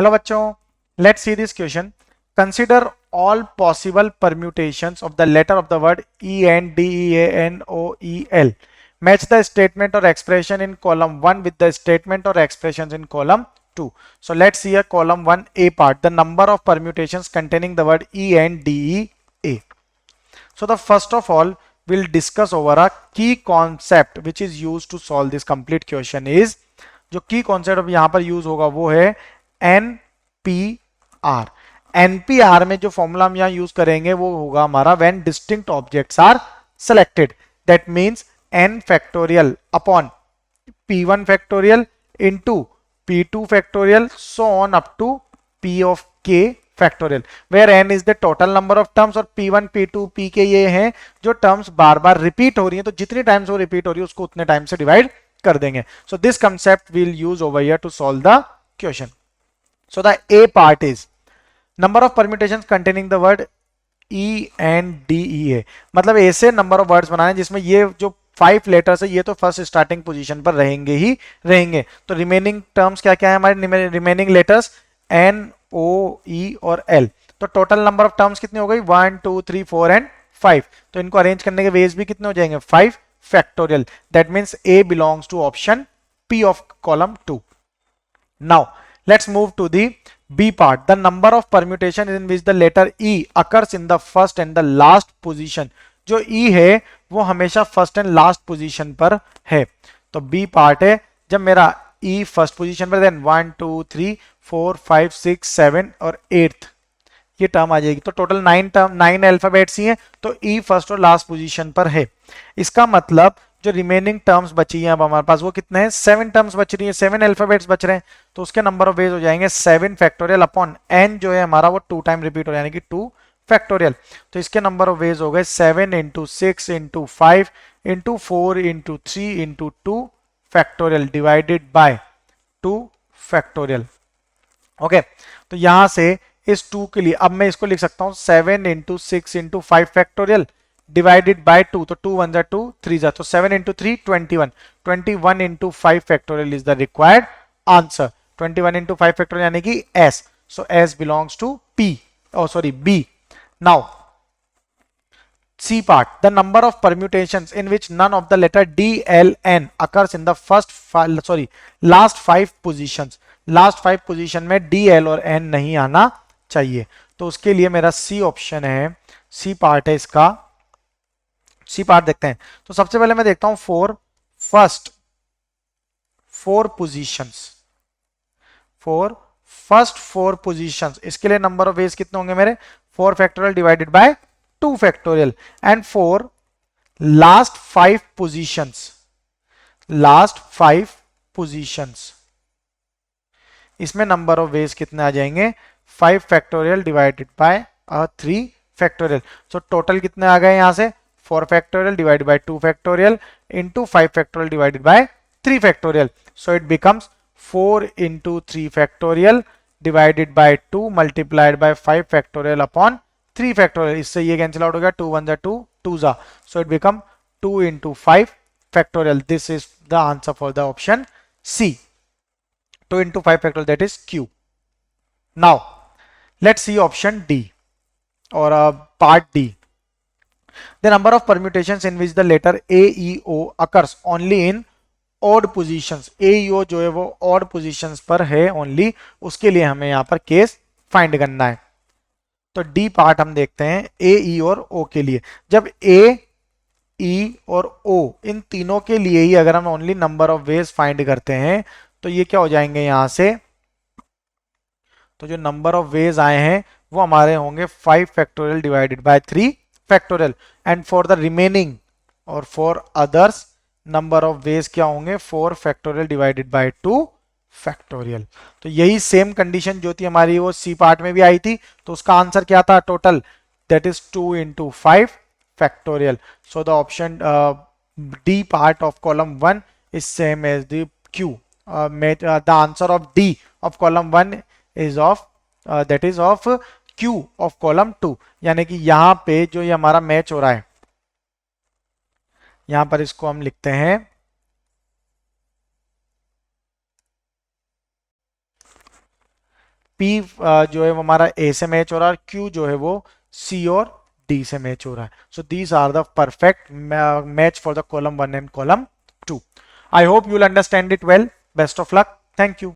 Hello बच्चों, let's see this question. Consider all possible permutations of the letter of the word E N D E A N O E L. Match the statement or expression in column 1 with the statement or expressions in column 2. So let's see a column 1A part. The number of permutations containing the word E N D E A. So the first of all we'll discuss over a key concept which is used to solve this complete question is, जो की concept अब यहां पर use होगा वो है NPR. NPR में जो फॉर्मूला हम यहां यूज करेंगे वो होगा हमारा when distinct objects are selected. That means n factorial upon p1 factorial into p2 factorial so on up to p of k factorial, where n is the total number of terms और p1 p2 pk ये हैं जो terms बार बार repeat हो रही हैं, तो जितनी times वो रिपीट हो रही है उसको उतने टाइम से डिवाइड कर देंगे. So this concept will use over here to solve the question. So the A part is number of permutations containing the word ENDEA. मतलब ऐसे नंबर ऑफ वर्ड्स बनाने जिसमें ये जो 5 लेटर्स है ये तो फर्स्ट स्टार्टिंग पोजीशन पर रहेंगे ही रहेंगे. तो रिमेनिंग टर्म्स क्या क्या है हमारे remaining letters N O E और L. तो टोटल नंबर ऑफ टर्म्स कितनी हो गई 1 2 3 4 एंड 5. तो इनको अरेंज करने के वेज भी कितने हो जाएंगे 5 factorial. That means A belongs to option P of column 2. Now let's move to the B part. The number of permutations in which the letter E occurs in the first and the last position. जो E है वो हमेशा first and last position पर है. तो B part है जब मेरा E फर्स्ट पोजीशन पर, देन 1 2 3 4 5 6 7 और 8 ये टर्म आ जाएगी. तो टोटल 9 अल्फाबेट्स ही हैं, तो ई फर्स्ट और लास्ट पोजीशन पर है. इसका मतलब जो रिमेनिंग टर्म्स बची हैं अब हमारे पास वो कितने हैं 7 टर्म्स बच रही हैं, 7 अल्फाबेट्स बच रहे हैं. तो उसके नंबर ऑफ वेज हो जाएंगे 7 फैक्टोरियल अपॉन n जो है हमारा वो 2 टाइम रिपीट हो यानी कि 2 फैक्टोरियल. तो इसके नंबर ऑफ वेज हो गए 7 into 6 into 5 into 4 into 3 into 2 factorial divided bye 2 factorial. Okay, तो यहां से इस 2 के लिए अब मैं इसको लिख सकता हूं 7 into 6 into 5 factorial divided bye 2. तो 2 1 जा 2 3 जा, तो 7 into 3 21 21 into 5 factorial is the required answer. 21 into 5 factorial यानी कि S. So S belongs to P, oh sorry B. Now C part. The number of permutations in which none of the letter D, L, N occurs in the last 5 positions. Last 5 position में D, L और N नहीं आना चाहिए. तो उसके लिए मेरा C option है, C पार्ट है इसका. C पार्ट देखते हैं. तो सबसे पहले मैं देखता हूं for first 4 positions. For first 4 positions इसके लिए नंबर ऑफ वेज कितने होंगे मेरे 4 factorial divided bye 2 factorial. And for last 5 positions, last 5 positions इसमें नंबर ऑफ वेज कितने आ जाएंगे 5 factorial divided by 3 factorial. So total कितने आ गए यहां से 4 factorial divided bye 2 factorial into 5 factorial divided by 3 factorial. So it becomes 4 into 3 factorial divided bye 2 multiplied by 5 factorial upon 3 factorial. इससे ये cancel out हो गया 2 1 जा 2 2 जा. So it become 2 into 5 factorial. This is the answer for the option C. 2 into 5 factorial, that is Q. Now let's see option D or part D. The number of permutations in which the letter A, E, O occurs only in odd positions. A, E, O जो है वो odd positions पर है only, उसके लिए हमें यहाँ पर केस फाइंड करना है. तो D पार्ट हम देखते हैं A, E और O के लिए. जब A, E और O इन तीनों के लिए ही अगर हम only number of veg find करते हैं तो ये क्या हो जाएंगे यहां से, तो जो नंबर ऑफ वेज आए हैं वो हमारे होंगे 5 factorial divided by 3 factorial. And for the remaining और for others number of ways क्या होंगे 4 फैक्टोरियल डिवाइडेड बाय 2 फैक्टोरियल. तो यही सेम कंडीशन जो थी हमारी वो C पार्ट में भी आई थी. तो उसका आंसर क्या था total, that is 2 into 5 factorial. So the option D part of column 1 is same as the Q. The answer of D of column 1 is of that is of Q of column 2. यानी कि यहां पे जो ये हमारा match हो रहा है, यहां पर इसको हम लिखते हैं पी जो है वो हमारा ए से मैच हो रहा है, क्यू जो है वो सी और डी से मैच हो रहा है. So these are the perfect match for the column 1 and column 2. I hope you will understand it well. Best of luck. Thank you.